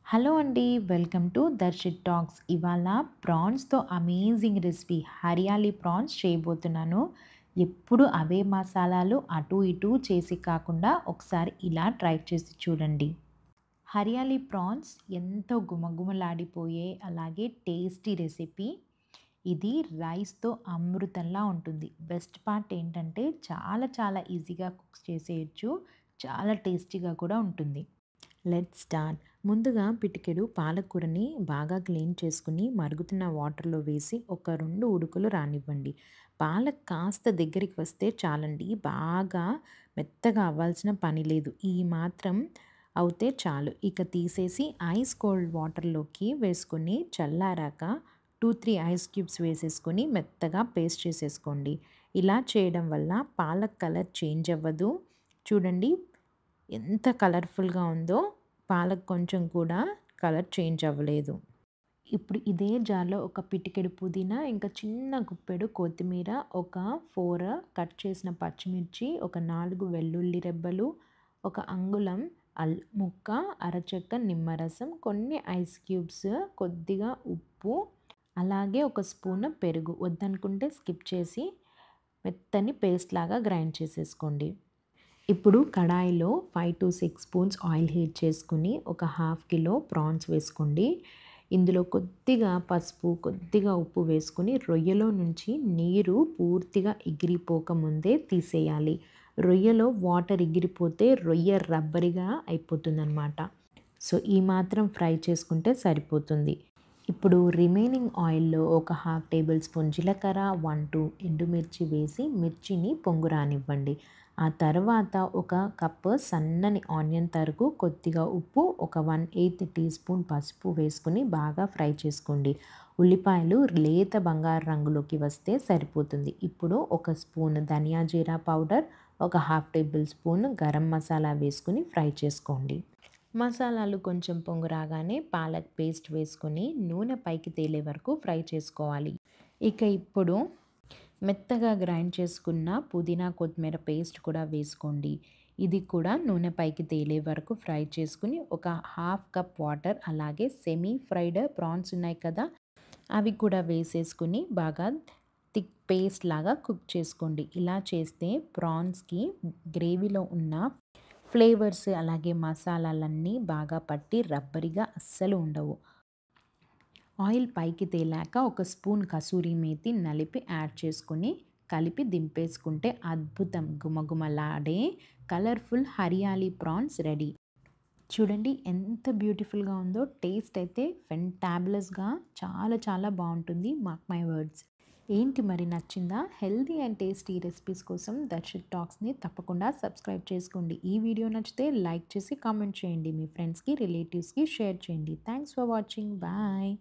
Hello అండి. Welcome to Darshit talks. ఇవాళ ప్రాన్స్‌తో amazing recipe hariyali prawns చేయబోతున్నాను. ఎప్పుడు అవే మసాలాలు అటు ఇటు చేసి కాకుండా ఒకసారి ఇలా ట్రై చేసి చూడండి. హరియాలీ ప్రాన్స్ ఎంతో గుమగుమలాడిపోయే అలాగే టేస్టీ రెసిపీ. ఇది రైస్‌తో అమృతంలా ఉంటుంది. బెస్ట్ పార్ట్ ఏంటంటే చాలా చాలా ఈజీగా కుక్ చేసేయొచ్చు. చాలా టేస్టీగా కూడా ఉంటుంది. Let's start. ముందుగా పిటికెడు పాలకూరని బాగా క్లీన్ చేసుకుని మరుగుతున్న వాటర్‌లో వేసి ఒక 2 ఉడుకులు రానివ్వండి. పాలక్ కాస్త దగ్గరికి వస్తే చాలండి. బాగా మెత్తగా అవ్వాల్సిన పని లేదు. ఈ మాత్రం అవుతే చాలు. ఇక తీసేసి ఐస్ కోల్డ్ వాటర్‌లోకి వేసుకొని చల్లారాక 2, 3 ఐస్ క్యూబ్స్ వేసేసుకొని మెత్తగా పేస్ట్ చేసేసుకోండి. ఇలా చేయడం వల్ల పాలక్ కలర్ చేంజ్ అవ్వదు. చూడండి ఎంత కలర్‌ఫుల్‌గా ఉందో, పాలక్ కొంచెం కూడా కలర్ చేంజ్ అవ్వలేదు. ఇప్పుడు ఇదే జార్‌లో ఒక పిటికెడు పుదీనా, ఇంకా చిన్న గుప్పెడు కొత్తిమీర, ఒక 4 కట్ చేసిన పచ్చిమిర్చి, ఒక 4 వెల్లుల్లి రెబ్బలు, ఒక అంగుళం ముక్క, అరచెక్క నిమ్మరసం, కొన్ని ఐస్ క్యూబ్స్, కొద్దిగా ఉప్పు, అలాగే ఒక స్పూను పెరుగు. వద్దనుకుంటే స్కిప్ చేసి మెత్తని పేస్ట్ లాగా గ్రైండ్ చేసేసుకోండి. ఇప్పుడు కడాయిలో 5-6 స్పూన్స్ ఆయిల్ హీట్ చేసుకుని ఒక హాఫ్ కిలో ప్రాన్స్ వేసుకోండి. ఇందులో కొద్దిగా పసుపు, కొద్దిగా ఉప్పు వేసుకొని రొయ్యలో నుంచి నీరు పూర్తిగా ఎగిరిపోక ముందే తీసేయాలి. రొయ్యలో వాటర్ ఎగిరిపోతే రొయ్య రబ్బరీగా అయిపోతుందనమాట. సో, ఈ మాత్రం ఫ్రై చేసుకుంటే సరిపోతుంది. ఇప్పుడు రిమైనింగ్ ఆయిల్‌లో ఒక హాఫ్ టేబుల్ స్పూన్ జీలకర్ర, 1, 2 ఎండుమిర్చి వేసి మిర్చిని పొంగు రానివ్వండి. ఆ తర్వాత ఒక కప్పు సన్నని ఆనియన్ తరుగు, కొద్దిగా ఉప్పు, ఒక 1/8 టీ స్పూన్ పసుపు వేసుకొని బాగా ఫ్రై చేసుకోండి. ఉల్లిపాయలు లేత బంగారు రంగులోకి వస్తే సరిపోతుంది. ఇప్పుడు ఒక స్పూన్ ధనియా జీరా పౌడర్, ఒక half table spoon garam masala వేసుకొని ఫ్రై చేసుకోండి. మసాలాలు కొంచెం పొంగు రాగానే పాలక్ పేస్ట్ వేసుకొని నూనె పైకి తేలే వరకు ఫ్రై చేసుకోవాలి. ఇక ఇప్పుడు మెత్తగా గ్రైండ్ చేసుకున్న పుదీనా కొత్తిమీర పేస్ట్ కూడా వేసుకోండి. ఇది కూడా నూనె పైకి తేలే వరకు ఫ్రై చేసుకుని ఒక హాఫ్ కప్ వాటర్, అలాగే సెమీ ఫ్రైడ్ ప్రాన్స్ ఉన్నాయి కదా, అవి కూడా వేసేసుకుని బాగా థిక్ పేస్ట్ లాగా కుక్ చేసుకోండి. ఇలా చేస్తే ప్రాన్స్‌కి గ్రేవీలో ఉన్న ఫ్లేవర్స్ అలాగే మసాలాలన్నీ బాగా పట్టి రబ్బరీగా అస్సలు ఉండవు. ఆయిల్ పైకి తేలాక ఒక స్పూన్ కసూరి మేతి నలిపి యాడ్ చేసుకొని కలిపి దింపేసుకుంటే అద్భుతం గుమగుమలాడే కలర్ఫుల్ హరియాలీ ప్రాన్స్ రెడీ. చూడండి ఎంత బ్యూటిఫుల్‌గా ఉందో. టేస్ట్ అయితే ఫెంటాబులస్‌గా చాలా చాలా బావుంటుంది. Mark my words. ఏంటి మరి నచ్చిందా? హెల్తీ అండ్ టేస్టీ రెసిపీస్ కోసం దర్శిత్ టాక్స్‌ని తప్పకుండా సబ్స్క్రైబ్ చేసుకోండి. ఈ వీడియో నచ్చితే లైక్ చేసి కామెంట్ చేయండి. మీ ఫ్రెండ్స్‌కి, రిలేటివ్స్‌కి షేర్ చేయండి. Thanks for watching. బాయ్.